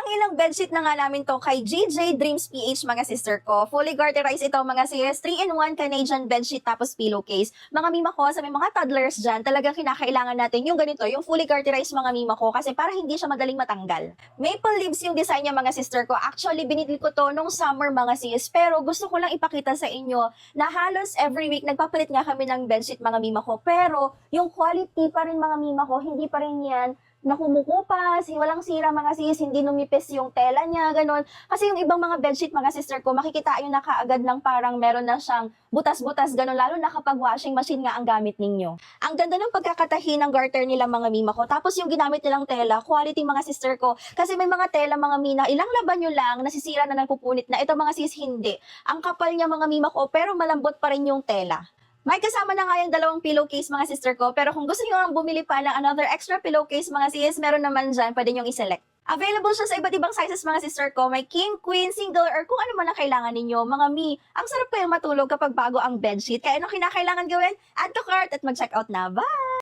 Pang-ilang bedsheet na nga namin to kay GJ Dreams PH mga sister ko. Fully garterized ito mga sis, 3-in-1 Canadian bedsheet tapos pillowcase. Mga mima ko, sa may mga toddlers dyan, talagang kinakailangan natin yung ganito, yung fully garterized mga mima ko kasi para hindi siya madaling matanggal. Maple leaves yung design niya mga sister ko. Actually, binili ko to nung summer mga sis, pero gusto ko lang ipakita sa inyo na halos every week nagpapalit nga kami ng bedsheet mga mima ko. Pero yung quality pa rin mga mima ko, hindi pa rin yan na kumukupas, walang sira mga sis, hindi numipis yung tela niya, ganun. Kasi yung ibang mga bedsheet mga sister ko, makikita yun na kaagad ng parang meron na siyang butas-butas, ganun, lalo na kapag washing machine nga ang gamit ninyo. Ang ganda ng pagkakatahi ng garter nila mga mima ko. Tapos yung ginamit nilang tela, quality mga sister ko. Kasi may mga tela mga mina, ilang laban nyo lang, nasisira na nagpupunit na. Ito mga sis, hindi. Ang kapal niya mga mima ko, pero malambot pa rin yung tela. May kasama na nga yung dalawang pillowcase mga sister ko, pero kung gusto niyo ang bumili pa ng another extra pillowcase mga sis, meron naman dyan, pwede nyo i-select. Available siya sa iba't ibang sizes mga sister ko, may king, queen, single, or kung ano man ang kailangan ninyo. Mga mi, ang sarap kayong matulog kapag bago ang bedsheet. Kaya ano kinakailangan gawin? Add to cart at mag-checkout na. Bye!